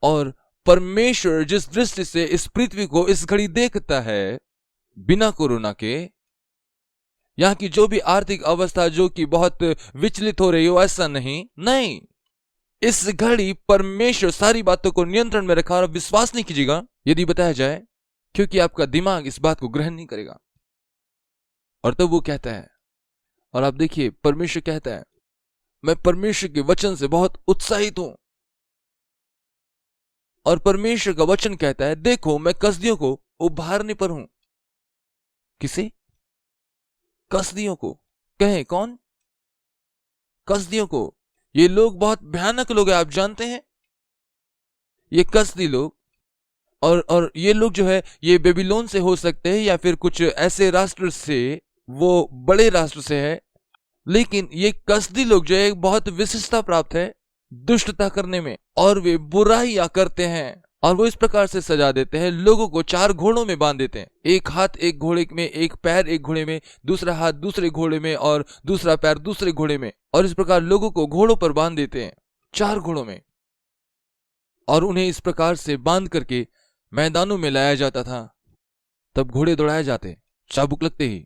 और परमेश्वर जिस दृष्टि से इस पृथ्वी को इस घड़ी देखता है, बिना कोरोना के, यहां की जो भी आर्थिक अवस्था जो कि बहुत विचलित हो रही हो, ऐसा नहीं, इस घड़ी परमेश्वर सारी बातों को नियंत्रण में रखा। और विश्वास नहीं कीजिएगा यदि बताया जाए, क्योंकि आपका दिमाग इस बात को ग्रहण नहीं करेगा। और तब वो कहता है, और आप देखिए परमेश्वर कहता है, मैं परमेश्वर के वचन से बहुत उत्साहित हूं। और परमेश्वर का वचन कहता है, देखो मैं कसदियों को उभारने पर हूं। किसे? कसदियों को। कहें कौन? कसदियों को। ये लोग बहुत भयानक लोग हैं, आप जानते हैं, ये कसदी लोग। और ये लोग जो है, ये बेबीलोन से हो सकते हैं या फिर कुछ ऐसे राष्ट्र से, वो बड़े राष्ट्र से है, लेकिन ये कसदी लोग जो है बहुत विशिष्टता प्राप्त है दुष्टता करने में, और वे बुराइयां करते हैं। और वो इस प्रकार से सजा देते हैं, लोगों को 4 घोड़ों में बांध देते हैं, एक हाथ एक घोड़े में, एक पैर एक घोड़े में, दूसरा हाथ दूसरे घोड़े में, और दूसरा पैर दूसरे घोड़े में, और इस प्रकार लोगों को घोड़ों पर बांध देते हैं, 4 घोड़ों में। और उन्हें इस प्रकार से बांध करके मैदानों में लाया जाता था। तब घोड़े दौड़ाए जाते, चाबुक लगते ही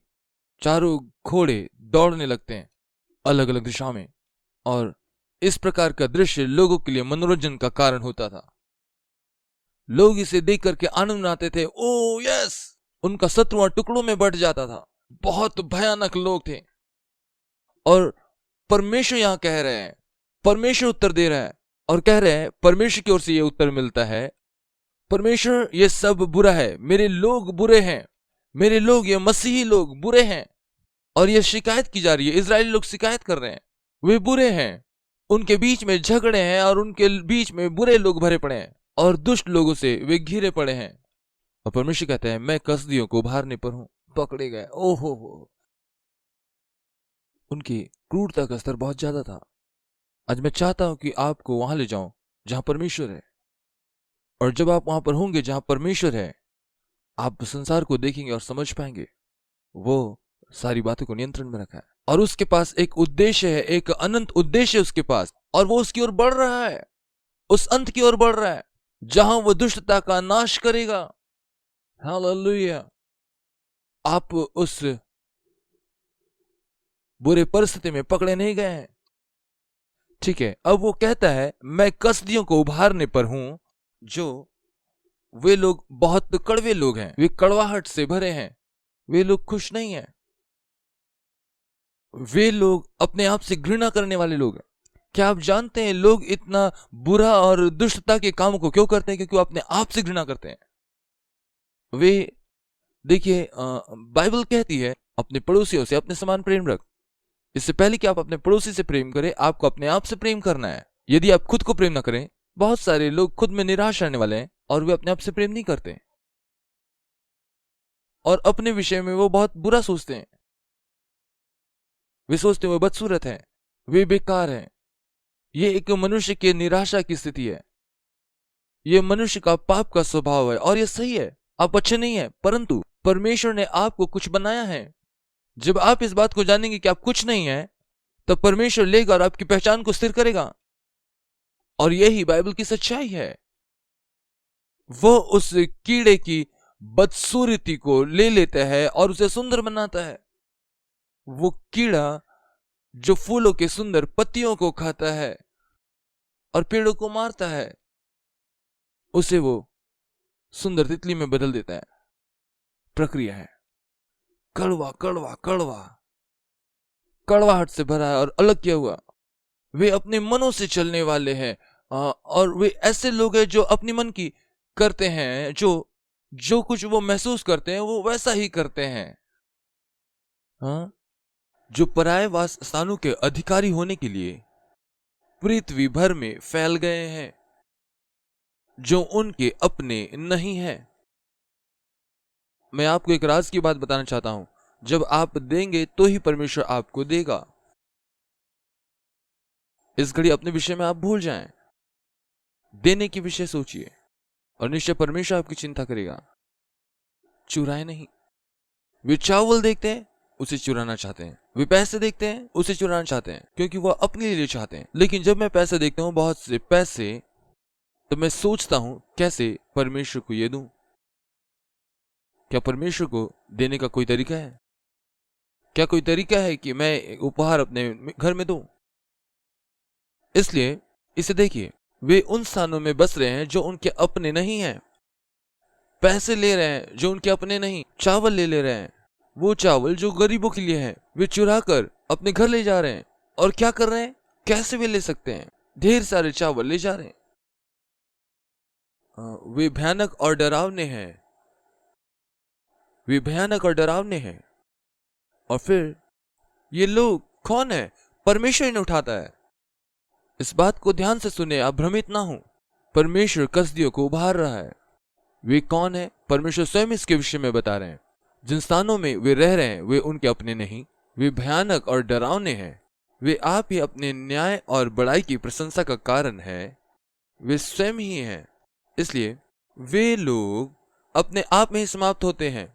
चारों घोड़े दौड़ने लगते हैं अलग अलग दिशा में। और इस प्रकार का दृश्य लोगों के लिए मनोरंजन का कारण होता था। लोग इसे देख करके आनंद मनाते थे। ओ यस, उनका शत्रु टुकड़ों में बट जाता था। बहुत भयानक लोग थे। और परमेश्वर यहां कह रहे हैं, परमेश्वर उत्तर दे रहा है और कह रहे हैं, परमेश्वर की ओर से यह उत्तर मिलता है, परमेश्वर ये सब बुरा है, मेरे लोग बुरे हैं, मेरे लोग ये मसीही लोग बुरे हैं। और ये शिकायत की जा रही है, इजरायली लोग शिकायत कर रहे हैं, वे बुरे हैं, उनके बीच में झगड़े हैं और उनके बीच में बुरे लोग भरे पड़े हैं और दुष्ट लोगों से वे घिरे पड़े हैं। और परमेश्वर कहते हैं, मैं कसदियों को उभारने पर हूं। पकड़े गए। ओहो हो, उनकी क्रूरता का स्तर बहुत ज्यादा था। आज मैं चाहता हूं कि आपको वहां ले जाऊं जहां परमेश्वर है। और जब आप वहां पर होंगे जहां परमेश्वर है, आप संसार को देखेंगे और समझ पाएंगे वो सारी बातों को नियंत्रण में रखा है। और उसके पास एक उद्देश्य है, एक अनंत उद्देश्य है उसके पास, और वो उसकी ओर बढ़ रहा है, उस अंत की ओर बढ़ रहा है जहां वो दुष्टता का नाश करेगा। हालेलुया। आप उस बुरे परिस्थिति में पकड़े नहीं गए हैं। ठीक है, अब वो कहता है, मैं कसदियों को उभारने पर हूं। जो वे लोग बहुत कड़वे लोग हैं, वे कड़वाहट से भरे हैं, वे लोग खुश नहीं हैं, वे लोग अपने आप से घृणा करने वाले लोग हैं। क्या आप जानते हैं लोग इतना बुरा और दुष्टता के काम को क्यों करते हैं? क्योंकि वो अपने आप से घृणा करते हैं। वे देखिए, बाइबल कहती है, अपने पड़ोसियों से अपने समान प्रेम रख। इससे पहले कि आप अपने पड़ोसी से प्रेम करें, आपको अपने आप से प्रेम करना है। यदि आप खुद को प्रेम ना करें, बहुत सारे लोग खुद में निराश रहने वाले हैं और वे अपने आप से प्रेम नहीं करते और अपने विषय में वो बहुत बुरा सोचते हैं। वे सोचते हैं वे बदसूरत हैं, वे बेकार हैं। ये एक मनुष्य के निराशा की स्थिति है, ये मनुष्य का पाप का स्वभाव है। और ये सही है, आप अच्छे नहीं है, परंतु परमेश्वर ने आपको कुछ बनाया है। जब आप इस बात को जानेंगे कि आप कुछ नहीं है, तब परमेश्वर लेगा और आपकी पहचान को स्थिर करेगा। और यही बाइबल की सच्चाई है। वो उस कीड़े की बदसूरती को ले लेता है और उसे सुंदर बनाता है। वो कीड़ा जो फूलों के सुंदर पत्तियों को खाता है और पेड़ों को मारता है, उसे वो सुंदर तितली में बदल देता है। प्रक्रिया है, कड़वा कड़वा कड़वा, कड़वाहट से भरा है और अलग किया हुआ। वे अपने मनों से चलने वाले हैं और वे ऐसे लोग हैं जो अपनी मन की करते हैं, जो कुछ वो महसूस करते हैं वो वैसा ही करते हैं। हाँ, जो पराये वास स्थानों के अधिकारी होने के लिए पृथ्वी भर में फैल गए हैं, जो उनके अपने नहीं है। मैं आपको एक राज की बात बताना चाहता हूं, जब आप देंगे तो ही परमेश्वर आपको देगा। इस घड़ी अपने विषय में आप भूल जाएं, देने की विषय सोचिए और निश्चय परमेश्वर आपकी चिंता करेगा। चुराए नहीं। वे चावल देखते हैं, उसे चुराना चाहते हैं। वे पैसे देखते हैं, उसे चुराना चाहते हैं, क्योंकि वह अपने लिए चाहते हैं। लेकिन जब मैं पैसे देखता हूं, बहुत से पैसे तो मैं सोचता हूं कैसे परमेश्वर को ये दूं। क्या परमेश्वर को देने का कोई तरीका है? क्या कोई तरीका है कि मैं एक उपहार अपने घर में दूं? इसलिए इसे देखिए, वे उन स्थानों में बस रहे हैं जो उनके अपने नहीं हैं। पैसे ले रहे हैं जो उनके अपने नहीं, चावल ले रहे हैं, वो चावल जो गरीबों के लिए है, वे चुरा कर अपने घर ले जा रहे हैं। और क्या कर रहे हैं? कैसे वे ले सकते हैं? ढेर सारे चावल ले जा रहे हैं। वे भयानक और डरावने हैं। वे भयानक और डरावने हैं। और फिर ये लोग कौन है? परमेश्वर इन्हें उठाता है। इस बात को ध्यान से सुने, आप भ्रमित ना हो। परमेश्वर कसदियों को उभार रहा है। वे कौन है? परमेश्वर स्वयं इसके विषय में बता रहे हैं। जिन स्थानों में वे रह रहे हैं वे उनके अपने नहीं, वे भयानक और डरावने हैं। वे आप ही अपने न्याय और बड़ाई की प्रशंसा का कारण है। वे स्वयं ही हैं। इसलिए वे लोग अपने आप में ही समाप्त होते हैं।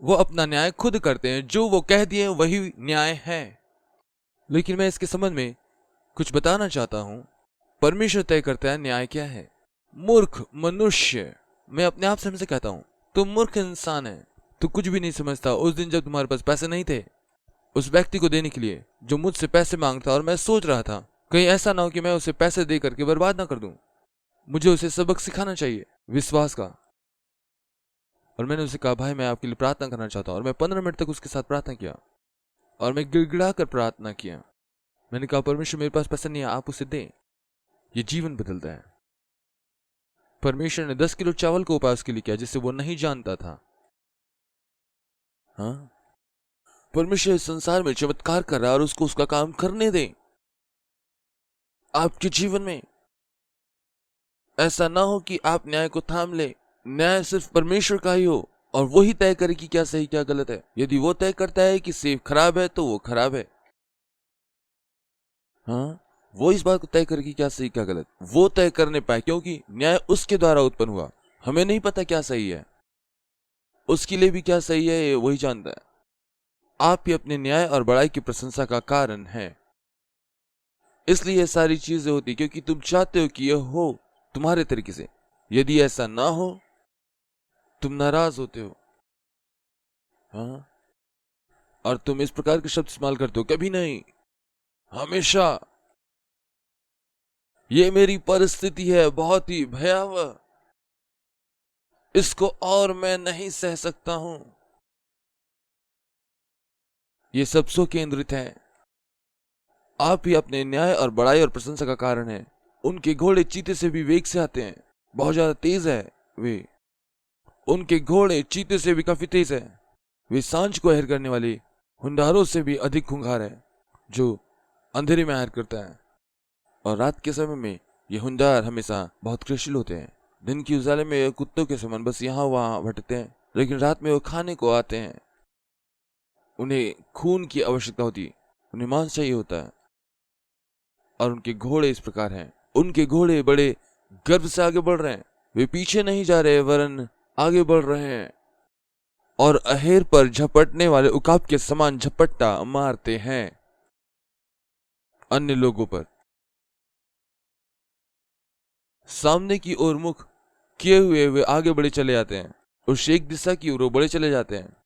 वो अपना न्याय खुद करते हैं, जो वो कह दिए वही न्याय है। लेकिन मैं इसके संबंध में कुछ बताना चाहता हूं। परमेश्वर तय करता है न्याय क्या है। मूर्ख मनुष्य, मैं अपने आप से हमसे कहता हूं, तुम मूर्ख इंसान है। तू कुछ भी नहीं समझता। उस दिन जब तुम्हारे पास पैसे नहीं थे उस व्यक्ति को देने के लिए जो मुझसे पैसे मांगता, और मैं सोच रहा था कहीं ऐसा ना हो कि मैं उसे पैसे दे करके बर्बाद ना कर दूं। मुझे उसे सबक सिखाना चाहिए विश्वास का। और मैंने उसे कहा, भाई मैं आपके लिए प्रार्थना करना चाहता हूं। और मैं 15 मिनट तक उसके साथ प्रार्थना किया और मैं गिड़गिड़ा कर प्रार्थना किया। मैंने कहा, परमेश्वर मेरे पास पैसा नहीं है, आप उसे दें। ये जीवन बदलता है। परमेश्वर ने 10 किलो चावल को उपाय उसके लिए किया जिसे वो नहीं जानता था। हाँ, परमेश्वर इस संसार में चमत्कार कर रहा है और उसको उसका काम करने दें। आपके जीवन में ऐसा ना हो कि आप न्याय को थाम ले। न्याय सिर्फ परमेश्वर का ही हो और वो ही तय करे कि क्या सही क्या गलत है। यदि वो तय करता है कि सेब खराब है तो वो खराब है। हाँ, वो इस बात को तय करे कि क्या सही क्या गलत, वो तय करने पाए, क्योंकि न्याय उसके द्वारा उत्पन्न हुआ। हमें नहीं पता क्या सही है, उसके लिए भी क्या सही है ये वही जानता है। आप ही अपने न्याय और बड़ाई की प्रशंसा का कारण है। इसलिए ये सारी चीजें होती क्योंकि तुम चाहते हो कि यह हो तुम्हारे तरीके से। यदि ऐसा ना हो तुम नाराज होते हो। हाँ, और तुम इस प्रकार के शब्द इस्तेमाल करते हो, कभी नहीं, हमेशा। ये मेरी परिस्थिति है, बहुत ही भयावह, इसको और मैं नहीं सह सकता हूं। ये सब स्व केंद्रित है। आप ही अपने न्याय और बड़ाई और प्रशंसा का कारण है। उनके घोड़े चीते से भी वेग से आते हैं, बहुत ज्यादा तेज है वे। उनके घोड़े चीते से भी काफी तेज है। वे सांझ को अहर करने वाले हुंडारों से भी अधिक खूंखार है, जो अंधेरे में अहर करता है। और रात के समय में ये हुंडार हमेशा बहुत क्रियाशील होते हैं। दिन की उजाले में ये कुत्तों के समान बस यहाँ वहां भटकते हैं, लेकिन रात में वो खाने को आते हैं। उन्हें खून की आवश्यकता होती है, उन्हें मांस चाहिए होता है। और उनके घोड़े इस प्रकार हैं। उनके घोड़े बड़े गर्व से आगे बढ़ रहे हैं। वे पीछे नहीं जा रहे वरन आगे बढ़ रहे हैं और अहेर पर झपटने वाले उकाब के समान झपट्टा मारते हैं अन्य लोगों पर। सामने की ओर मुख किए हुए वे आगे बढ़े चले जाते हैं। उस एक दिशा की ओर बढ़े चले जाते हैं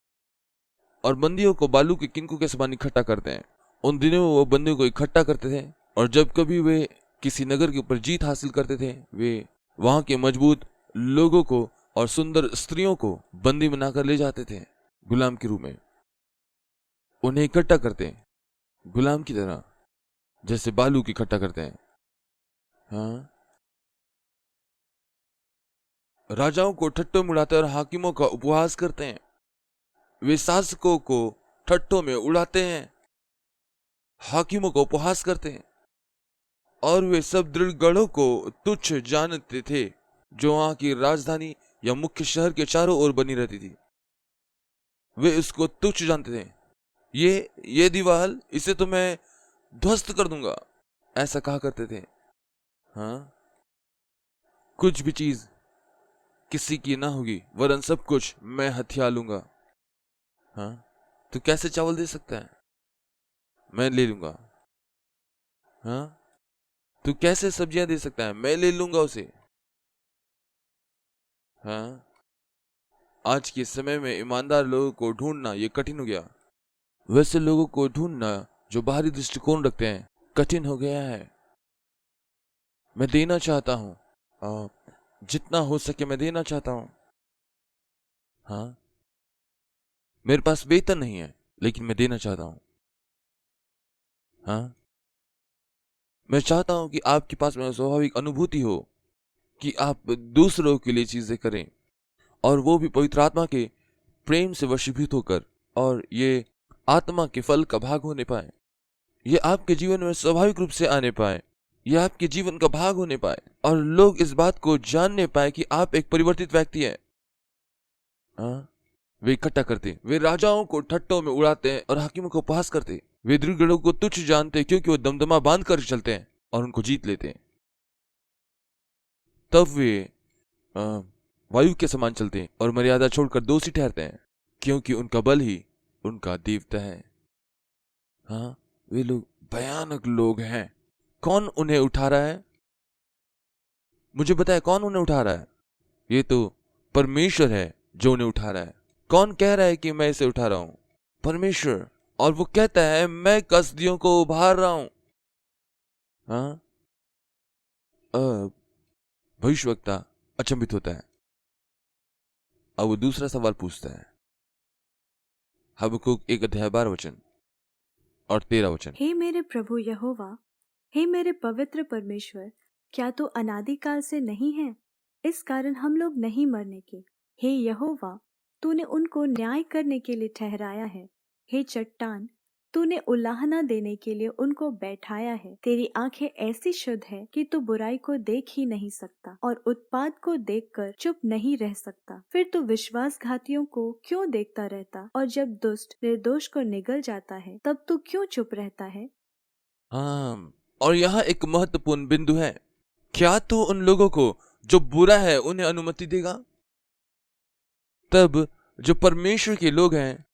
और बंदियों को बालू के किनकों के समान इकट्ठा करते हैं। उन दिनों में वो बंदियों को इकट्ठा करते थे और जब कभी वे किसी नगर के ऊपर जीत हासिल करते थे, वे वहां के मजबूत लोगों को और सुंदर स्त्रियों को बंदी बनाकर ले जाते थे गुलाम के रूप में। उन्हें इकट्ठा करते हैं गुलाम की तरह, जैसे बालू की इकट्ठा करते हैं। हाँ, राजाओं को ठट्टों में उड़ाते और हाकिमों का उपहास करते हैं। वे शासकों को ठट्टों में उड़ाते हैं, हाकिमों को उपहास करते हैं। और वे सब दृढ़ गढ़ों को तुच्छ जानते थे जो वहां की राजधानी या मुख्य शहर के चारों ओर बनी रहती थी। वे इसको तुच्छ जानते थे। ये दीवार, इसे तो मैं ध्वस्त कर दूंगा, ऐसा कहा करते थे। हाँ, कुछ भी चीज किसी की ना होगी वरन सब कुछ मैं हथिया लूंगा। हाँ, तो कैसे चावल दे सकता है? मैं ले लूंगा। हाँ, तू कैसे सब्जियां दे सकता है? मैं ले लूंगा उसे। हाँ, आज के समय में ईमानदार लोगों को ढूंढना ये कठिन हो गया। वैसे लोगों को ढूंढना जो बाहरी दृष्टिकोण रखते हैं कठिन हो गया है। मैं देना चाहता हूँ, जितना हो सके मैं देना चाहता हूँ। हाँ, मेरे पास वेतन नहीं है लेकिन मैं देना चाहता हूँ। हाँ, मैं चाहता हूं कि आपके पास में स्वाभाविक अनुभूति हो कि आप दूसरों के लिए चीजें करें, और वो भी पवित्र आत्मा के प्रेम से वशीभूत होकर, और ये आत्मा के फल का भाग होने पाए। ये आपके जीवन में स्वाभाविक रूप से आने पाए, ये आपके जीवन का भाग होने पाए, और लोग इस बात को जानने पाए कि आप एक परिवर्तित व्यक्ति हैं। हाँ, वे इकट्ठा करते, वे राजाओं को ठट्टों में उड़ाते हैं और हाकिमों को उपहास करते। वे दृढ़ को तुच्छ जानते क्योंकि वो दमदमा बांध कर चलते हैं और उनको जीत लेते हैं। तब वे वायु के समान चलते हैं और मर्यादा छोड़कर दोषी ठहरते हैं क्योंकि उनका बल ही उनका देवता है। हाँ, वे लोग भयानक लोग हैं। कौन उन्हें उठा रहा है? मुझे बताया कौन उन्हें उठा रहा है? ये तो परमेश्वर है जो उन्हें उठा रहा है। कौन कह रहा है कि मैं इसे उठा रहा हूं? परमेश्वर। और वो कहता है मैं कसदियों को उभार रहा हूं। हाँ, भविष्यवक्ता अचंभित होता है। अब वो दूसरा सवाल पूछता है। हबक्कूक 1:12 और 13। हे मेरे प्रभु यहोवा, हे मेरे पवित्र परमेश्वर, क्या तू अनादिकाल से नहीं है? इस कारण हम लोग नहीं मरने के। हे यहोवा, तूने उनको न्याय करने के लिए ठहराया है। हे चट्टान, तूने उलाहना देने के लिए उनको बैठाया है। तेरी आंखें ऐसी शुद्ध है कि तू बुराई को देख ही नहीं सकता और उत्पात को देखकर चुप नहीं रह सकता। फिर तू विश्वासघातियों को क्यों देखता रहता, और जब दुष्ट निर्दोष को निगल जाता है तब तू क्यों चुप रहता है? हाँ, और यहाँ एक महत्वपूर्ण बिंदु है। क्या तू उन लोगों को जो बुरा है उन्हें अनुमति देगा? तब जो परमेश्वर के लोग हैं,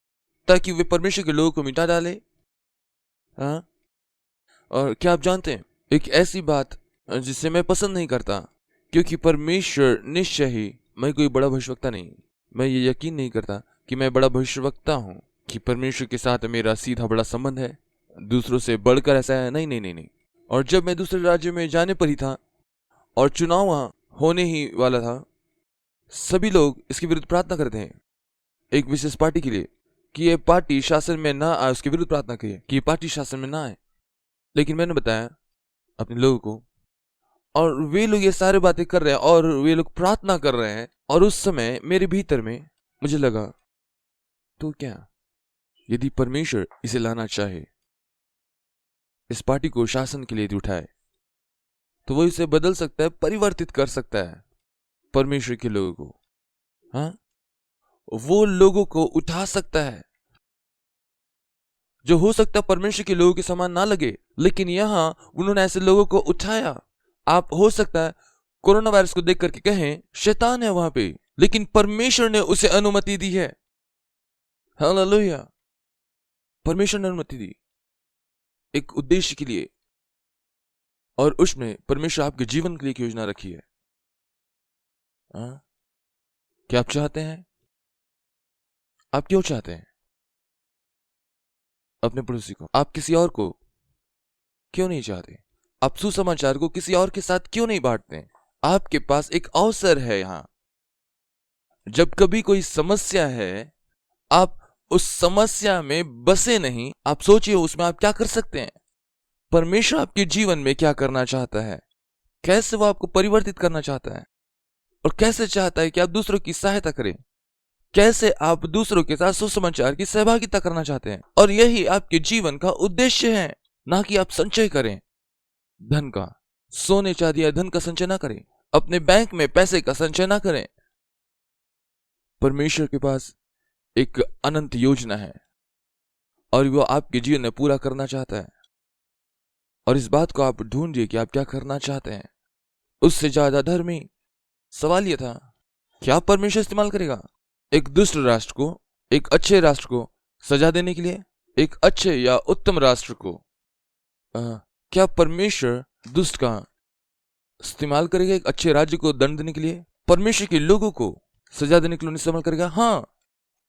ताकि वे परमेश्वर के लोगों को मिटा डाले? हाँ, और क्या आप जानते हैं एक ऐसी बात जिसे मैं पसंद नहीं करता, क्योंकि परमेश्वर निश्चय ही, मैं कोई बड़ा भविष्यवक्ता नहीं, मैं ये यकीन नहीं करता कि मैं बड़ा भविष्यवक्ता हूं कि परमेश्वर के साथ मेरा सीधा बड़ा संबंध है, दूसरों से बढ़कर ऐसा है। नहीं नहीं नहीं नहीं। और जब मैं दूसरे राज्य में जाने पर ही था और चुनाव वहां होने ही वाला था, सभी लोग इसके विरुद्ध प्रार्थना करते हैं, एक विशेष पार्टी के लिए, कि ये पार्टी शासन में ना आए। उसके विरुद्ध प्रार्थना करिए कि ये पार्टी शासन में ना आए। लेकिन मैंने बताया अपने लोगों को, और वे लोग ये सारे बातें कर रहे हैं और वे लोग प्रार्थना कर रहे हैं, और उस समय मेरे भीतर में मुझे लगा, तो क्या यदि परमेश्वर इसे लाना चाहे, इस पार्टी को शासन के लिए यदि उठाए, तो वो इसे बदल सकता है, परिवर्तित कर सकता है परमेश्वर के लोगों को। हाँ, वो लोगों को उठा सकता है जो हो सकता है परमेश्वर के लोगों के समान ना लगे, लेकिन यहां उन्होंने ऐसे लोगों को उठाया। आप हो सकता है कोरोना वायरस को देख करके कहें शैतान है वहां पे, लेकिन परमेश्वर ने उसे अनुमति दी है। हालेलुया। परमेश्वर ने अनुमति दी एक उद्देश्य के लिए, और उसमें परमेश्वर आपके जीवन के लिए एक योजना रखी है। क्या आप चाहते हैं? आप क्यों चाहते हैं अपने पड़ोसी को? आप किसी और को क्यों नहीं चाहते? आप सुसमाचार को किसी और के साथ क्यों नहीं बांटते? आपके पास एक अवसर है यहां। जब कभी कोई समस्या है, आप उस समस्या में बसे नहीं, आप सोचिए उसमें आप क्या कर सकते हैं। परमेश्वर आपके जीवन में क्या करना चाहता है, कैसे वो आपको परिवर्तित करना चाहता है, और कैसे चाहता है कि आप दूसरों की सहायता करें, कैसे आप दूसरों के साथ सुसमाचार की सहभागिता करना चाहते हैं। और यही आपके जीवन का उद्देश्य है, ना कि आप संचय करें धन का, सोने चांदी या धन का संचय ना करें, अपने बैंक में पैसे का संचय ना करें। परमेश्वर के पास एक अनंत योजना है और वो आपके जीवन में पूरा करना चाहता है, और इस बात को आप ढूंढिए कि आप क्या करना चाहते हैं। उससे ज्यादा धर्मी सवाल यह था, क्या परमेश्वर इस्तेमाल करेगा एक दुष्ट राष्ट्र को एक अच्छे राष्ट्र को सजा देने के लिए, एक अच्छे या उत्तम राष्ट्र को? क्या परमेश्वर दुष्ट का इस्तेमाल करेगा एक अच्छे राज्य को दंड देने के लिए? परमेश्वर के लोगों को सजा देने के लिए इस्तेमाल करेगा? हाँ,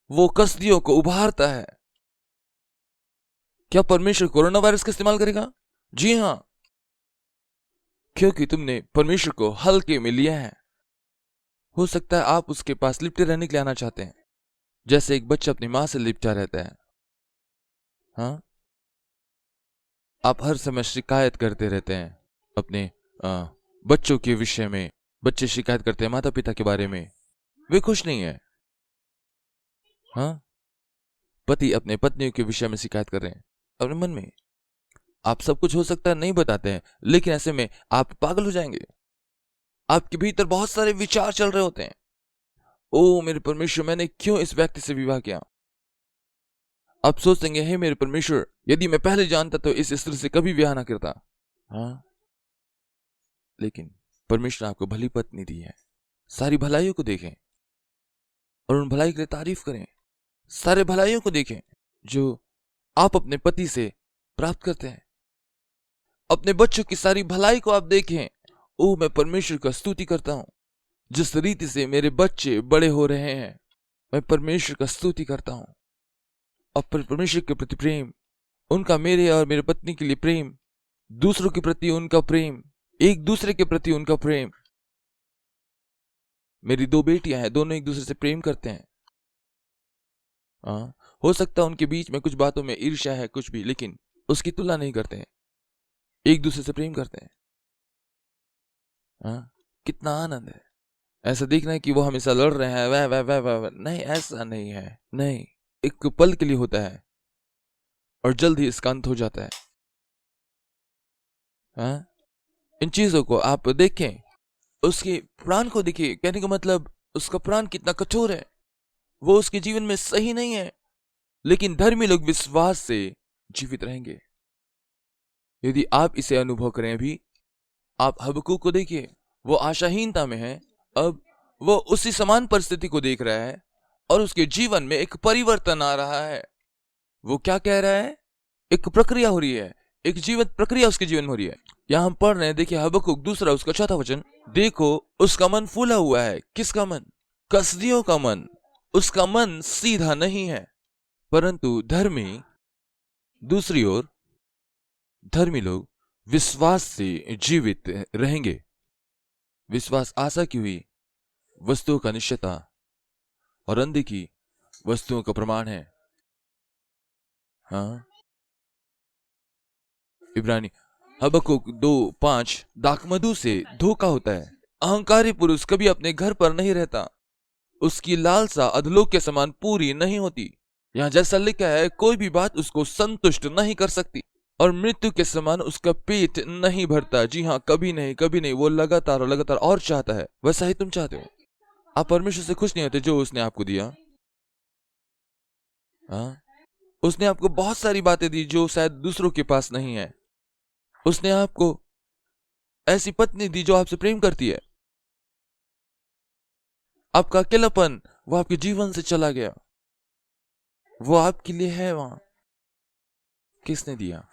वो कसदियों को उभारता है। क्या परमेश्वर कोरोना वायरस का इस्तेमाल करेगा? जी हाँ, क्योंकि तुमने परमेश्वर को हल्के में लिया है। हो सकता है आप उसके पास लिपटे रहने के लिए आना चाहते हैं, जैसे एक बच्चा अपनी मां से लिपटा रहता है। हाँ, आप हर समय शिकायत करते रहते हैं अपने बच्चों के विषय में। बच्चे शिकायत करते हैं माता पिता के बारे में, वे खुश नहीं है। हाँ, पति अपने पत्नियों के विषय में शिकायत कर रहे हैं अपने मन में। आप सब कुछ हो सकता है नहीं बताते हैं, लेकिन ऐसे में आप पागल हो जाएंगे। आपके भीतर बहुत सारे विचार चल रहे होते हैं। ओ मेरे परमेश्वर, मैंने क्यों इस व्यक्ति से विवाह किया? आप सोचेंगे, हे मेरे परमेश्वर, यदि मैं पहले जानता तो इस स्त्री से कभी विवाह ना करता। हाँ, लेकिन परमेश्वर ने आपको भली पत्नी दी है। सारी भलाइयों को देखें और उन भलाई के लिए तारीफ करें। सारे भलाइयों को देखें जो आप अपने पति से प्राप्त करते हैं। अपने बच्चों की सारी भलाई को आप देखें। ओ मैं परमेश्वर का स्तुति करता हूं, जिस रीति से मेरे बच्चे बड़े हो रहे हैं, मैं परमेश्वर का स्तुति करता हूं। और परमेश्वर के प्रति प्रेम, उनका मेरे और मेरे पत्नी के लिए प्रेम, दूसरों के प्रति उनका प्रेम, एक दूसरे के प्रति उनका प्रेम। मेरी 2 बेटियां हैं, दोनों एक दूसरे से प्रेम करते हैं। हो सकता है उनके बीच में कुछ बातों में ईर्ष्या है, कुछ भी, लेकिन उसकी तुलना नहीं करते हैं, एक दूसरे से प्रेम करते हैं। कितना आनंद है ऐसा देखना है कि वो हमेशा लड़ रहे हैं, वह वह वह वह। नहीं, ऐसा नहीं है। नहीं, एक पल के लिए होता है और जल्द ही इसका अंत हो जाता है। इन चीजों को आप देखें, उसके प्राण को देखिए। कहने का मतलब उसका प्राण कितना कठोर है। वो उसके जीवन में सही नहीं है, लेकिन धर्मी लोग विश्वास से जीवित रहेंगे। यदि आप इसे अनुभव करें, अभी आप हबक्कूक को देखिए, वो आशाहीनता में है। अब वो उसी समान परिस्थिति को देख रहा है और उसके जीवन में एक परिवर्तन आ रहा है। वो क्या कह रहा है? एक प्रक्रिया हो रही है, एक जीवित प्रक्रिया उसके जीवन में हो रही है। यहां हम पढ़ रहे हैं, देखिए हबक्कूक 2 उसका 4था वचन। देखो उसका मन फूला हुआ है। किसका मन? कसदियों का मन। उसका मन सीधा नहीं है, परंतु धर्मी, दूसरी ओर धर्मी लोग विश्वास से जीवित रहेंगे। विश्वास आशा की हुई वस्तुओं का निश्चयता और अनदेखी वस्तुओं का प्रमाण है। हाँ, इब्रानी हबक्कूक 2:5। दाखमधु से धोखा होता है। अहंकारी पुरुष कभी अपने घर पर नहीं रहता। उसकी लालसा अधलोक के समान पूरी नहीं होती। यहां जैसा लिखा है, कोई भी बात उसको संतुष्ट नहीं कर सकती और मृत्यु के समान उसका पेट नहीं भरता। जी हाँ, कभी नहीं, कभी नहीं। वो लगातार और लगातार और चाहता है। वैसा ही तुम चाहते हो। आप परमेश्वर से खुश नहीं होते जो उसने आपको दिया। उसने आपको बहुत सारी बातें दी जो शायद दूसरों के पास नहीं है। उसने आपको ऐसी पत्नी दी जो आपसे प्रेम करती है। आपका अकेलापन वो आपके जीवन से चला गया। वो आपके लिए है वहां। किसने दिया?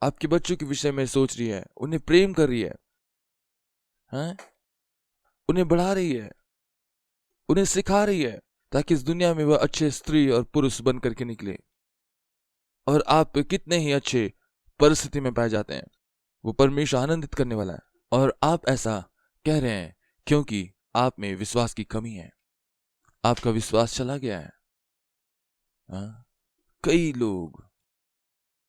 आपके बच्चों के विषय में सोच रही है, उन्हें प्रेम कर रही है, उन्हें बढ़ा रही है, उन्हें सिखा रही है, ताकि इस दुनिया में वह अच्छे स्त्री और पुरुष बन करके निकले। और आप कितने ही अच्छे परिस्थिति में पाए जाते हैं। वो परमेश्वर आनंदित करने वाला है। और आप ऐसा कह रहे हैं क्योंकि आप में विश्वास की कमी है। आपका विश्वास चला गया है। कई लोग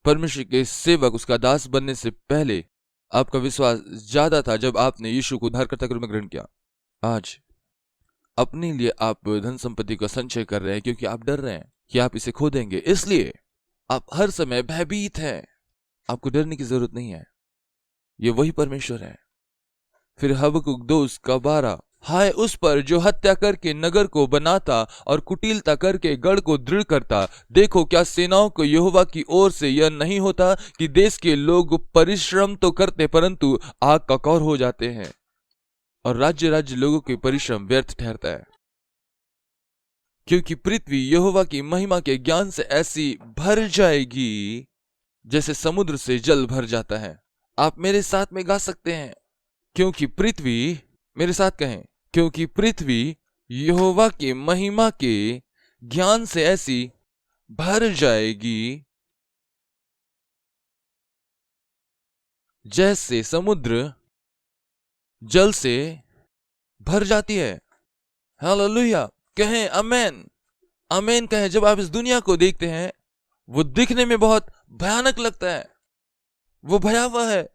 परमेश्वर के सेवक, उसका दास बनने से पहले आपका विश्वास ज्यादा था जब आपने यीशु को उद्धारकर्ता के रूप में ग्रहण किया। आज अपने लिए आप धन संपत्ति का संचय कर रहे हैं क्योंकि आप डर रहे हैं कि आप इसे खो देंगे। इसलिए आप हर समय भयभीत हैं। आपको डरने की जरूरत नहीं है। ये वही परमेश्वर है। फिर हबक्कूक 2:12। हाय उस पर जो हत्या करके नगर को बनाता और कुटिलता करके गढ़ को दृढ़ करता। देखो क्या सेनाओं को यहोवा की ओर से यह नहीं होता कि देश के लोग परिश्रम तो करते परंतु आग का कौर हो जाते हैं, और राज्य राज्य लोगों के परिश्रम व्यर्थ ठहरता है। क्योंकि पृथ्वी यहोवा की महिमा के ज्ञान से ऐसी भर जाएगी जैसे समुद्र से जल भर जाता है। आप मेरे साथ में गा सकते हैं, क्योंकि पृथ्वी, मेरे साथ कहें, क्योंकि पृथ्वी यहोवा के महिमा के ज्ञान से ऐसी भर जाएगी जैसे समुद्र जल से भर जाती है। हालेलुया, कहें आमेन। आमेन कहें। जब आप इस दुनिया को देखते हैं, वो दिखने में बहुत भयानक लगता है, वो भयावह है,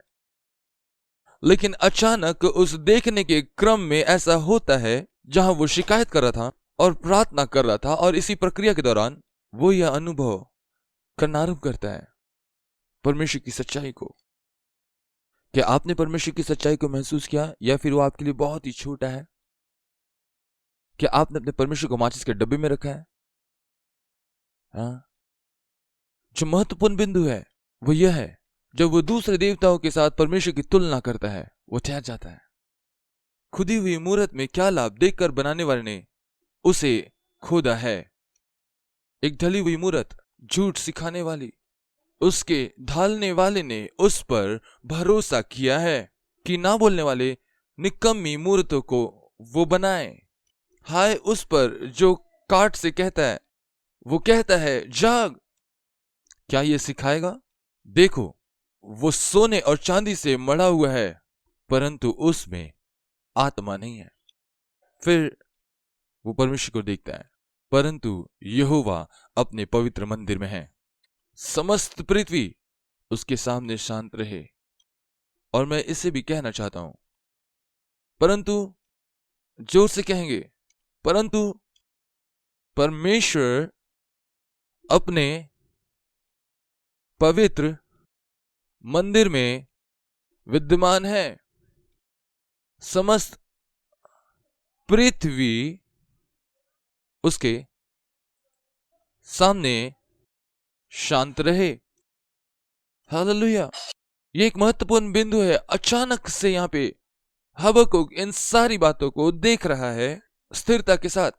लेकिन अचानक उस देखने के क्रम में ऐसा होता है जहां वो शिकायत कर रहा था और प्रार्थना कर रहा था, और इसी प्रक्रिया के दौरान वो यह अनुभव करना आरंभ करता है परमेश्वर की सच्चाई को। क्या आपने परमेश्वर की सच्चाई को महसूस किया, या फिर वो आपके लिए बहुत ही छोटा है? क्या आपने अपने परमेश्वर को माचिस के डब्बे में रखा है? हाँ? जो महत्वपूर्ण बिंदु है वो यह है, जब वो दूसरे देवताओं के साथ परमेश्वर की तुलना करता है, वो ठहर जाता है। खुदी हुई मूर्त में क्या लाभ देखकर बनाने वाले ने उसे खोदा है। एक ढली हुई मूर्त, झूठ सिखाने वाली, उसके ढालने वाले ने उस पर भरोसा किया है कि ना बोलने वाले निकम्मी मूर्तों को वो बनाए। हाय उस पर जो काट से कहता है, वो कहता है जाग। क्या ये सिखाएगा? देखो, वो सोने और चांदी से मढ़ा हुआ है, परंतु उसमें आत्मा नहीं है। फिर वो परमेश्वर को देखता है, परंतु यहोवा अपने पवित्र मंदिर में है। समस्त पृथ्वी उसके सामने शांत रहे। और मैं इसे भी कहना चाहता हूं, परंतु जोर से कहेंगे, परंतु परमेश्वर अपने पवित्र मंदिर में विद्यमान है। समस्त पृथ्वी उसके सामने शांत रहे। हालेलुया। ये एक महत्वपूर्ण बिंदु है। अचानक से यहां पे हबक्कुक इन सारी बातों को देख रहा है स्थिरता के साथ,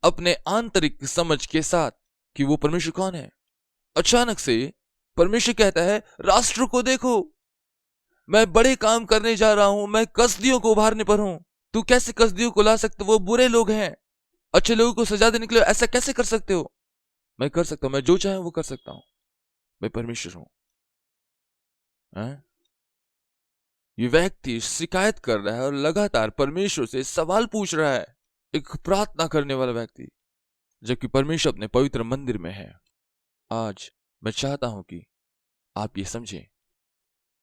अपने आंतरिक समझ के साथ कि वो परमेश्वर कौन है। अचानक से परमेश्वर कहता है, राष्ट्र को देखो, मैं बड़े काम करने जा रहा हूं, मैं कसदियों को उभारने पर हूं। तू कैसे कसदियों को ला सकते? वो बुरे लोग हैं, अच्छे लोगों को सजा देने के लिए ऐसा कैसे कर सकते हो? मैं कर सकता हूं, मैं जो चाहे वो कर सकता हूं, मैं परमेश्वर हूं। ये व्यक्ति शिकायत कर रहा है और लगातार परमेश्वर से सवाल पूछ रहा है, एक प्रार्थना करने वाला व्यक्ति, जबकि परमेश्वर अपने पवित्र मंदिर में है। आज मैं चाहता हूं कि आप ये समझें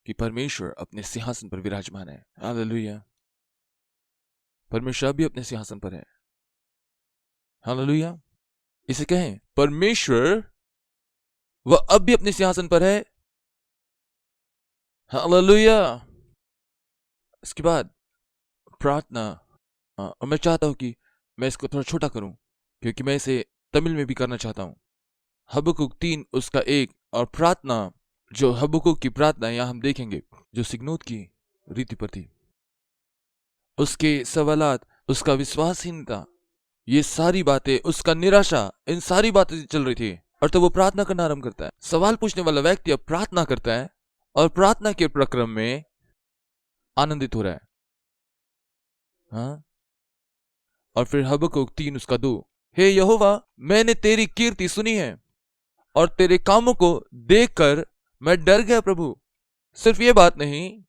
कि परमेश्वर अपने सिंहासन पर विराजमान है। हालेलुया। परमेश्वर अभी अपने सिंहासन पर है। हालेलुया। इसे कहें, परमेश्वर वह अब भी अपने सिंहासन पर है। हालेलुया। इसके बाद प्रार्थना, और मैं चाहता हूं कि मैं इसको थोड़ा छोटा करूं, क्योंकि मैं इसे तमिल में भी करना चाहता हूं। हबक्कुक 3 उसका 1, और प्रार्थना जो हबक्कुक की प्रार्थना यहां हम देखेंगे, जो सिग्नोत की रीति पर थी, उसके सवालात, उसका विश्वासहीनता, ये सारी बातें, उसका निराशा, इन सारी बातें चल रही थी। और तो वो प्रार्थना करना आरंभ करता है। सवाल पूछने वाला व्यक्ति अब प्रार्थना करता है, और प्रार्थना के प्रक्रम में आनंदित हो रहा है। हाँ? और फिर हबक्कुक 3 उसका 2, हे यहोवा, मैंने तेरी कीर्ति सुनी है और तेरे कामों को देखकर मैं डर गया। प्रभु, सिर्फ ये बात नहीं,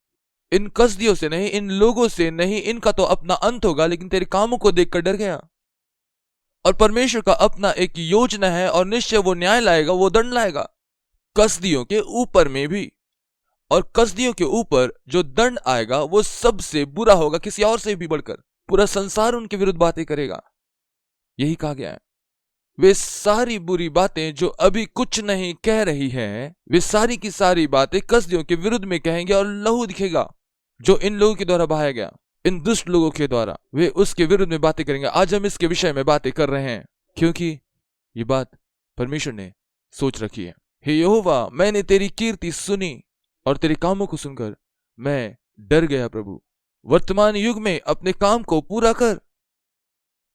इन कसदियों से नहीं, इन लोगों से नहीं, इनका तो अपना अंत होगा, लेकिन तेरे कामों को देखकर डर गया। और परमेश्वर का अपना एक योजना है, और निश्चय वो न्याय लाएगा, वो दंड लाएगा कसदियों के ऊपर में भी। और कसदियों के ऊपर जो दंड आएगा वो सबसे बुरा होगा, किसी और से भी बढ़कर। पूरा संसार उनके विरुद्ध बातें करेगा, यही कहा गया है। वे सारी बुरी बातें जो अभी कुछ नहीं कह रही हैं, वे सारी की सारी बातें कसदियों के विरुद्ध में कहेंगे, और लहू दिखेगा जो इन लोगों के द्वारा बहाया गया, इन दुष्ट लोगों के द्वारा, वे उसके विरुद्ध में बातें करेंगे। आज हम इसके विषय में बातें कर रहे हैं, क्योंकि ये बात परमेश्वर ने सोच रखी है। हे यहोवा, मैंने तेरी कीर्ति सुनी और तेरे कामों को सुनकर मैं डर गया। प्रभु, वर्तमान युग में अपने काम को पूरा कर,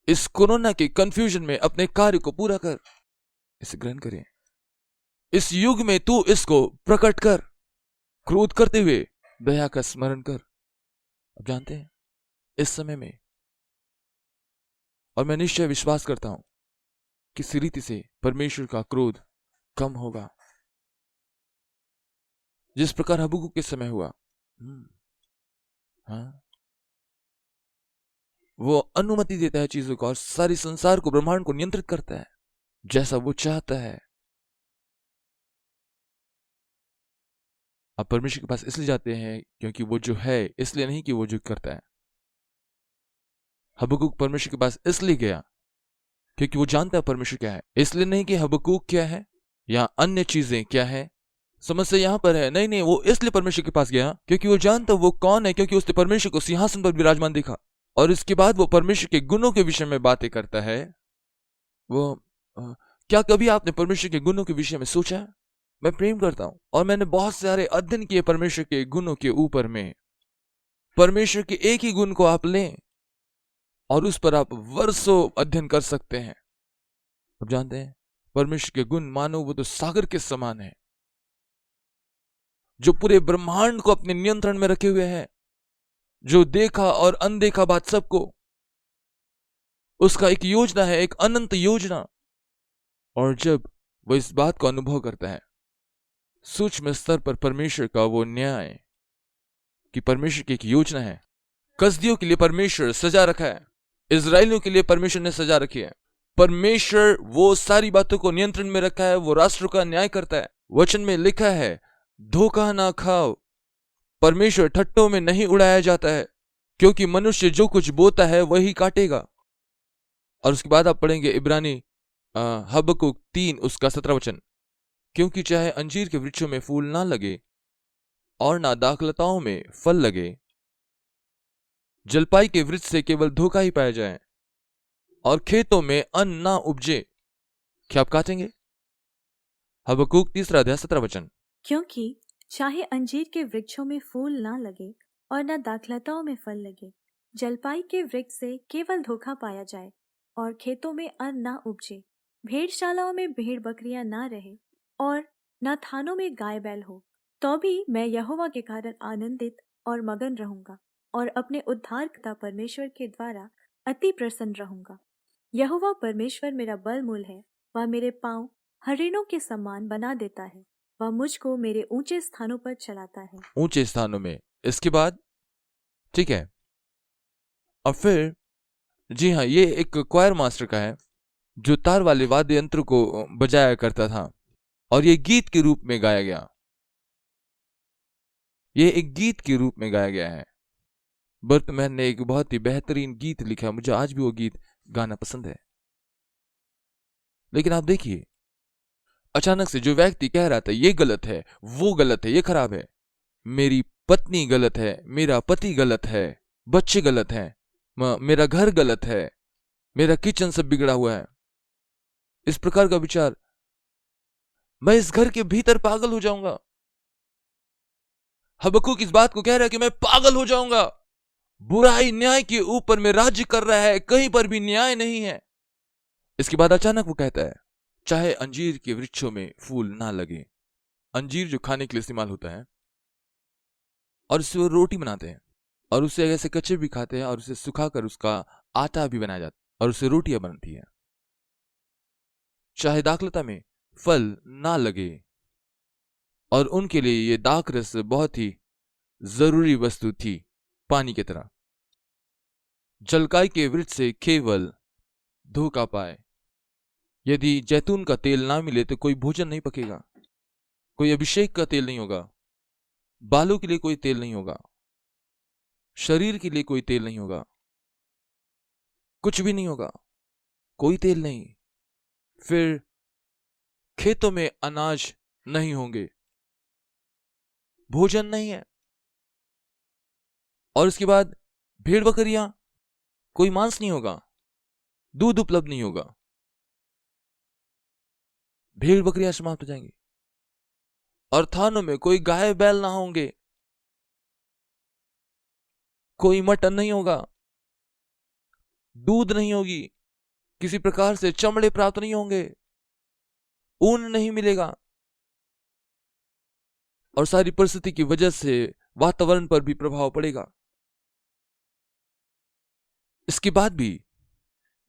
इस कोरोना के कंफ्यूजन में अपने कार्य को पूरा कर। इसे ग्रहण करें। इस युग में तू इसको प्रकट कर, क्रोध करते हुए दया का स्मरण कर। अब जानते हैं, इस समय में और मैं निश्चय विश्वास करता हूं कि इस रीति से परमेश्वर का क्रोध कम होगा, जिस प्रकार हबक्कुक के समय हुआ। हाँ, वो अनुमति देता है चीजों को और सारी संसार को, ब्रह्मांड को नियंत्रित करता है जैसा वो चाहता है। आप परमेश्वर के पास इसलिए जाते हैं क्योंकि वो जो है, इसलिए नहीं कि वो जो करता है। हबक्कुक परमेश्वर के पास इसलिए गया क्योंकि वो जानता है परमेश्वर क्या है, इसलिए नहीं कि हबक्कुक क्या है या अन्य चीजें क्या है। समस्या यहां पर है, नहीं नहीं, वो इसलिए परमेश्वर के पास गया क्योंकि वो जानता वो कौन है, क्योंकि उसने परमेश्वर को सिंहासन पर विराजमान देखा। और इसके बाद वो परमेश्वर के गुणों के विषय में बातें करता है। वो क्या कभी आपने परमेश्वर के गुणों के विषय में सोचा है? मैं प्रेम करता हूं और मैंने बहुत सारे अध्ययन किए परमेश्वर के गुणों के ऊपर में। परमेश्वर के एक ही गुण को आप लें और उस पर आप वर्षों अध्ययन कर सकते हैं। आप जानते हैं परमेश्वर के गुण मानो वो तो सागर के समान है, जो पूरे ब्रह्मांड को अपने नियंत्रण में रखे हुए हैं, जो देखा और अनदेखा बात सबको, उसका एक योजना है, एक अनंत योजना। और जब वो इस बात को अनुभव करता है सूक्ष्म स्तर पर परमेश्वर का वो न्याय कि परमेश्वर की एक योजना है। कसदियों के लिए परमेश्वर सजा रखा है, इजराइलियों के लिए परमेश्वर ने सजा रखी है। परमेश्वर वो सारी बातों को नियंत्रण में रखा है, वो राष्ट्र का न्याय करता है। वचन में लिखा है धोखा ना खाओ, परमेश्वर ठट्टों में नहीं उड़ाया जाता है, क्योंकि मनुष्य जो कुछ बोता है वही काटेगा। और उसके बाद आप पढ़ेंगे इब्रानी हबक्कुक 3 उसका 17 वचन, क्योंकि चाहे अंजीर के वृक्षों में फूल ना लगे और ना दाखलताओं में फल लगे, जलपाई के वृक्ष से केवल धोखा ही पाया जाए और खेतों में अन्न ना उपजे, क्या आप काटेंगे? हबक्कुक 3 अध्याय 17 वचन। क्योंकि चाहे अंजीर के वृक्षों में फूल ना लगे और न दाखलताओं में फल लगे, जलपाई के वृक्ष से केवल धोखा पाया जाए और खेतों में अन्न ना उपजे, भेड़शालाओं में भेड़ बकरियां ना रहे और न थानों में गाय बैल हो, तो भी मैं यहोवा के कारण आनंदित और मगन रहूंगा और अपने उद्धारकर्ता परमेश्वर के द्वारा अति प्रसन्न रहूंगा। यहोवा परमेश्वर मेरा बल मूल है, वह मेरे पांव हरिणों के समान बना देता है, वह मुझको मेरे ऊंचे स्थानों पर चलाता है। ऊंचे स्थानों में। इसके बाद ठीक है, और फिर जी हाँ, ये एक क्वायर मास्टर का है जो तार वाले वाद्य यंत्र को बजाया करता था और ये गीत के रूप में गाया गया। ये एक गीत के रूप में गाया गया है। बर्टमैन ने एक बहुत ही बेहतरीन गीत लिखा, मुझे आज भी वो गीत गाना पसंद है। लेकिन आप देखिए, अचानक से जो व्यक्ति कह रहा था ये गलत है, वो गलत है, ये खराब है, मेरी पत्नी गलत है, मेरा पति गलत है, बच्चे गलत हैं, मेरा घर गलत है, मेरा किचन सब बिगड़ा हुआ है, इस प्रकार का विचार, मैं इस घर के भीतर पागल हो जाऊंगा। हबक्कुक इस बात को कह रहा है कि मैं पागल हो जाऊंगा। बुराई न्याय के ऊपर में राज्य कर रहा है, कहीं पर भी न्याय नहीं है। इसके बाद अचानक वो कहता है चाहे अंजीर के वृक्षों में फूल ना लगे। अंजीर जो खाने के लिए इस्तेमाल होता है और उससे वो रोटी बनाते हैं और उससे ऐसे कच्चे भी खाते हैं और उसे सुखाकर उसका आटा भी बनाया जाता है और उससे रोटियां बनती हैं। चाहे दाखलता में फल ना लगे, और उनके लिए ये दाख रस बहुत ही जरूरी वस्तु थी, पानी की तरह। जलकाई के वृक्ष से केवल धोखा पाए। यदि जैतून का तेल ना मिले तो कोई भोजन नहीं पकेगा, कोई अभिषेक का तेल नहीं होगा, बालों के लिए कोई तेल नहीं होगा, शरीर के लिए कोई तेल नहीं होगा, कुछ भी नहीं होगा, कोई तेल नहीं। फिर खेतों में अनाज नहीं होंगे, भोजन नहीं है। और इसके बाद भेड़ बकरियां, कोई मांस नहीं होगा, दूध उपलब्ध नहीं होगा, भेड़ बकरियां समाप्त हो जाएंगी। और थानों में कोई गाय बैल ना होंगे, कोई मटन नहीं होगा, दूध नहीं होगी, किसी प्रकार से चमड़े प्राप्त नहीं होंगे, ऊन नहीं मिलेगा। और सारी परिस्थिति की वजह से वातावरण पर भी प्रभाव पड़ेगा। इसके बाद भी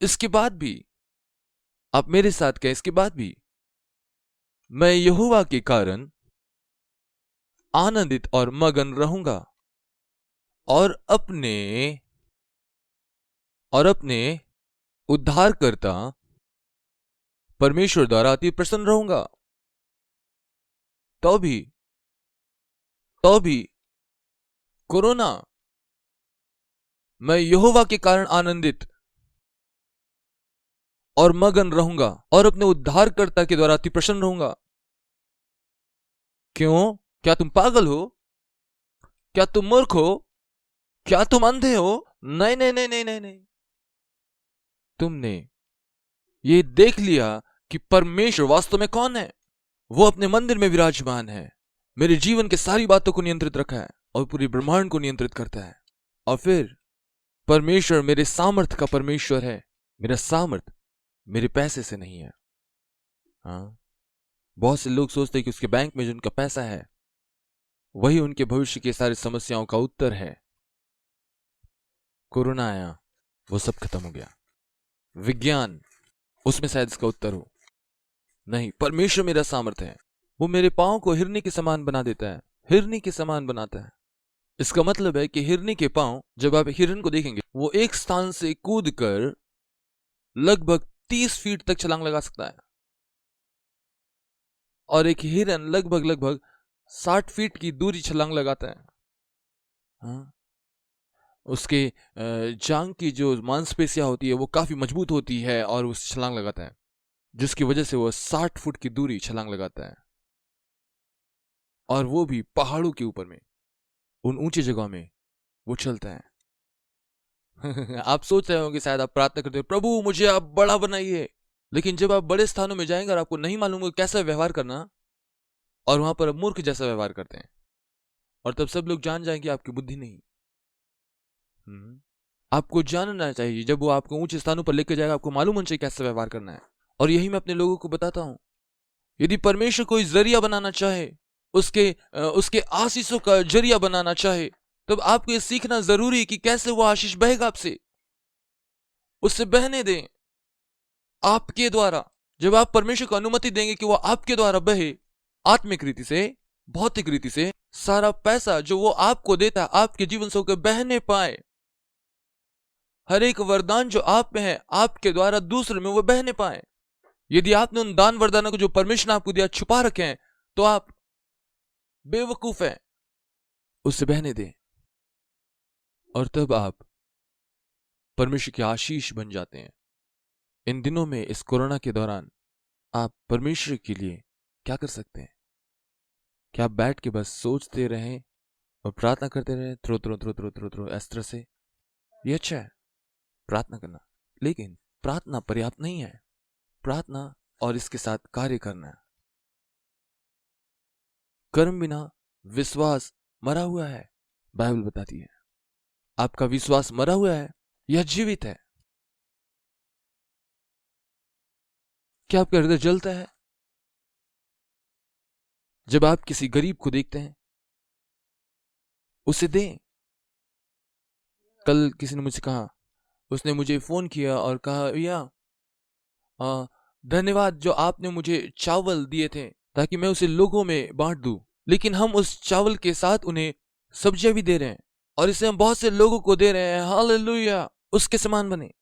इसके बाद भी, आप मेरे साथ कहें, इसके बाद भी मैं यहोवा के कारण आनंदित और मगन रहूंगा और अपने उद्धारकर्ता परमेश्वर द्वारा अति प्रसन्न रहूंगा। तो भी कोरोना, मैं यहोवा के कारण आनंदित और मगन रहूंगा और अपने उद्धारकर्ता के द्वारा अति प्रसन्न रहूंगा। क्यों? क्या तुम पागल हो? क्या तुम मूर्ख हो? क्या तुम अंधे हो? नहीं नहीं नहीं नहीं नहीं नहीं। तुमने ये देख लिया कि परमेश्वर वास्तव में कौन है। वो अपने मंदिर में विराजमान है, मेरे जीवन के सारी बातों को नियंत्रित रखा है और पूरी ब्रह्मांड को नियंत्रित करता है। और फिर परमेश्वर मेरे सामर्थ का परमेश्वर है। मेरा सामर्थ मेरे पैसे से नहीं है। हाँ, बहुत से लोग सोचते हैं कि उसके बैंक में जो उनका पैसा है वही उनके भविष्य की सारी समस्याओं का उत्तर है। कोरोना आया, वो सब खत्म हो गया। विज्ञान, उसमें शायद इसका उत्तर हो। नहीं, परमेश्वर मेरा सामर्थ है। वो मेरे पांव को हिरनी के समान बना देता है, हिरनी के समान बनाता है। इसका मतलब है कि हिरनी के पांव, जब आप हिरन को देखेंगे, वो एक स्थान से कूदकर लगभग 30 फीट तक छलांग लगा सकता है और एक हिरन लगभग 60 फीट की दूरी छलांग लगाता है। हाँ? उसके जांग की जो मांसपेशियां होती है वो काफी मजबूत होती है और वो छलांग लगाता है, जिसकी वजह से वो 60 फुट की दूरी छलांग लगाता है। और वो भी पहाड़ों के ऊपर में, उन ऊंची जगहों में वो चलता है। आप सोच रहे होंगे, शायद आप प्रार्थना करते हो, प्रभु मुझे आप बड़ा बनाइए। लेकिन जब आप बड़े स्थानों में जाएंगे और आपको नहीं मालूम कैसा व्यवहार करना, और वहां पर मूर्ख जैसा व्यवहार करते हैं, और तब सब लोग जान जाएंगे आपकी बुद्धि नहीं। आपको जानना चाहिए, जब वो आपको ऊंचे स्थानों पर लेकर जाएगा, आपको मालूम होना चाहिए कैसा व्यवहार करना है। और यही मैं अपने लोगों को बताता हूं। यदि परमेश्वर कोई जरिया बनाना चाहे, उसके आशीषों का जरिया बनाना चाहे, तब आपको ये सीखना जरूरी है कि कैसे वो आशीष बहेगा आपसे। उससे बहने दें आपके द्वारा। जब आप परमेश्वर को अनुमति देंगे कि वो आपके द्वारा बहे, आत्मिक रीति से, भौतिक रीति से, सारा पैसा जो वो आपको देता है आपके जीवन से होकर बहने पाए। हर एक वरदान जो आप में है, आपके द्वारा दूसरे में वो बहने पाए। यदि आपने उन दान वरदानों को जो परमेश्वर ने आपको दिया छुपा रखे हैं, तो आप बेवकूफ हैं। उससे बहने दें और तब आप परमेश्वर के आशीष बन जाते हैं। इन दिनों में, इस कोरोना के दौरान, आप परमेश्वर के लिए क्या कर सकते हैं? क्या आप बैठ के बस सोचते रहें और प्रार्थना करते रहें, थ्रो इस तरह से? ये अच्छा है प्रार्थना करना, लेकिन प्रार्थना पर्याप्त नहीं है। प्रार्थना और इसके साथ कार्य करना। कर्म बिना विश्वास मरा हुआ है, बाइबल बताती है। आपका विश्वास मरा हुआ है या जीवित है? क्या आपका हृदय जलता है जब आप किसी गरीब को देखते हैं? उसे दें। कल किसी ने मुझसे कहा, उसने मुझे फोन किया और कहा, भैया धन्यवाद जो आपने मुझे चावल दिए थे ताकि मैं उसे लोगों में बांट दूं, लेकिन हम उस चावल के साथ उन्हें सब्जियां भी दे रहे हैं और इसे हम बहुत से लोगों को दे रहे हैं। हालेलुया। उसके समान बने,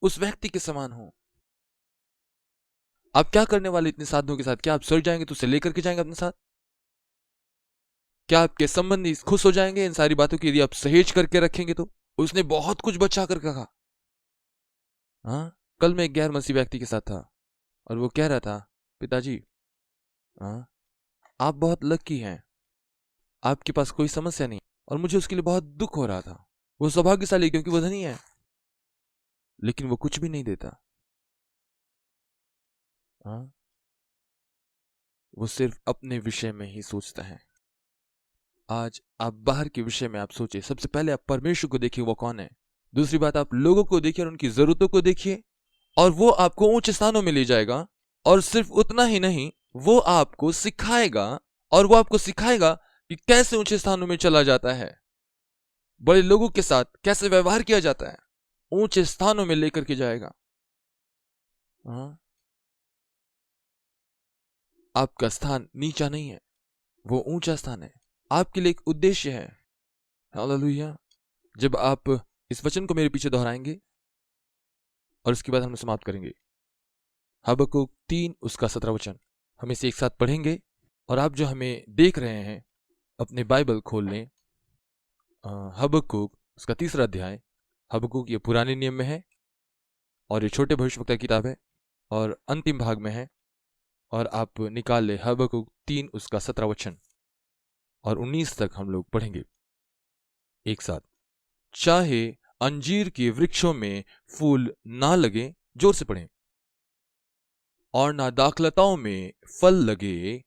उस व्यक्ति के समान हो। आप क्या करने वाले इतने साधनों के साथ? क्या आप सड़ जाएंगे तो उसे लेकर के जाएंगे अपने साथ? क्या आपके संबंधी खुश हो जाएंगे इन सारी बातों की यदि आप सहेज करके रखेंगे तो? उसने बहुत कुछ बचा कर कहा। हाँ, कल मैं एक गैर मसीह व्यक्ति के साथ था और वो कह रहा था, पिताजी आप बहुत लकी हैं, आपके पास कोई समस्या नहीं। और मुझे उसके लिए बहुत दुख हो रहा था। वो सौभाग्यशाली क्योंकि वो धनी है, लेकिन वो कुछ भी नहीं देता। वो सिर्फ अपने विषय में ही सोचता है। आज आप बाहर के विषय में आप सोचिए। सबसे पहले आप परमेश्वर को देखिए, वो कौन है। दूसरी बात, आप लोगों को देखिए और उनकी जरूरतों को देखिए, और वो आपको ऊंचे स्थानों में ले जाएगा। और सिर्फ उतना ही नहीं, वो आपको सिखाएगा, और वो आपको सिखाएगा कि कैसे ऊंचे स्थानों में चला जाता है, बड़े लोगों के साथ कैसे व्यवहार किया जाता है। ऊंचे स्थानों में लेकर के जाएगा। हाँ, आपका स्थान नीचा नहीं है, वो ऊंचा स्थान है। आपके लिए एक उद्देश्य है। हालेलुया। जब आप इस वचन को मेरे पीछे दोहराएंगे और उसके बाद हम समाप्त करेंगे। हबक्कुक 3 उसका 17 वचन हम इसे एक साथ पढ़ेंगे। और आप जो हमें देख रहे हैं अपने बाइबल खोल लें। हबक्कुक उसका 3 अध्याय। हबक्कुक ये पुराने नियम में है और ये छोटे भविष्यवक्ता की किताब है और अंतिम भाग में है। और आप निकाल ले हबक्कुक 3 उसका 17 वचन और 19 तक हम लोग पढ़ेंगे एक साथ। चाहे अंजीर के वृक्षों में फूल ना लगे, जोर से पढ़ें, और ना दाखलताओं में फल लगे,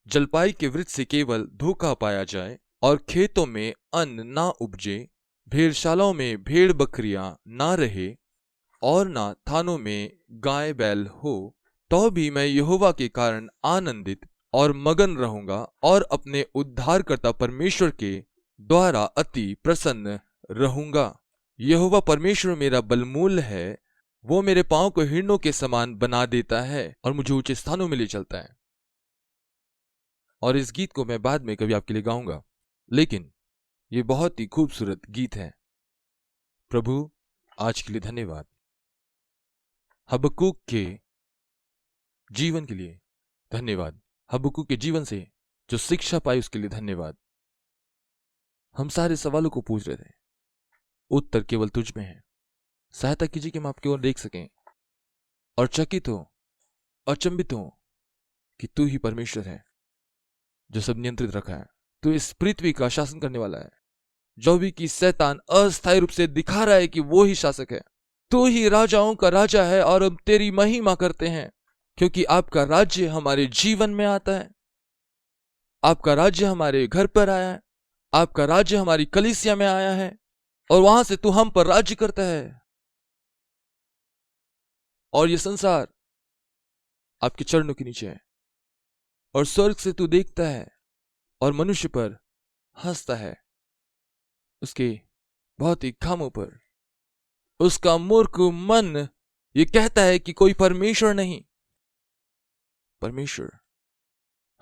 जलपाई के वृक्ष से केवल धोखा पाया जाए और खेतों में अन्न ना उपजे, भेड़शालाओं में भेड़ बकरियां ना रहे और ना थानों में गाय बैल हो, तो भी मैं यहोवा के कारण आनंदित और मगन रहूंगा और अपने उद्धारकर्ता परमेश्वर के द्वारा अति प्रसन्न रहूंगा। यहोवा परमेश्वर मेरा बलमूल है, वो मेरे पांव को हिरणों के समान बना देता है और मुझे ऊंचे स्थानों में ले चलता है। और इस गीत को मैं बाद में कभी आपके लिए गाऊंगा, लेकिन ये बहुत ही खूबसूरत गीत है। प्रभु आज के लिए धन्यवाद। हबक्कुक के जीवन के लिए धन्यवाद। हबक्कुक के जीवन से जो शिक्षा पाई उसके लिए धन्यवाद। हम सारे सवालों को पूछ रहे थे, उत्तर केवल तुझ में है। सहायता कीजिए कि हम आपकी ओर देख सकें और चकित हो, अचंभित हो कि तू ही परमेश्वर है जो सब नियंत्रित रखा है। तू इस पृथ्वी का शासन करने वाला है। जो भी कि शैतान अस्थायी रूप से दिखा रहा है कि वो ही शासक है, तू ही राजाओं का राजा है और हम तेरी महिमा करते हैं, क्योंकि आपका राज्य हमारे जीवन में आता है। आपका राज्य हमारे घर पर आया है, आपका राज्य हमारी कलीसिया में आया है और वहां से तू हम पर राज्य करता है। और ये संसार आपके चरणों के नीचे है और स्वर्ग से तू देखता है और मनुष्य पर हंसता है, उसके बहुत ही खामों पर। उसका मूर्ख मन ये कहता है कि कोई परमेश्वर नहीं। परमेश्वर,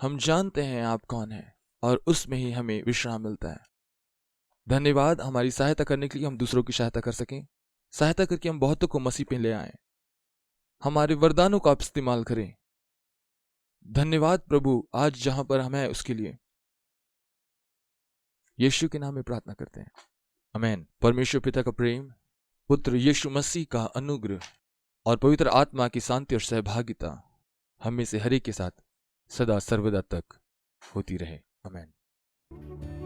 हम जानते हैं आप कौन है और उसमें ही हमें विश्राम मिलता है। धन्यवाद हमारी सहायता करने के लिए, हम दूसरों की सहायता कर सकें। सहायता करके हम बहुतों को मसीह पे ले आए। हमारे वरदानों को आप इस्तेमाल करें। धन्यवाद प्रभु आज जहां पर हम हैं उसके लिए। यीशु के नाम में प्रार्थना करते हैं, आमीन। परमेश्वर पिता का प्रेम, पुत्र यीशु मसीह का अनुग्रह और पवित्र आत्मा की शांति और सहभागिता हमें से हर एक के साथ सदा सर्वदा तक होती रहे, आमीन।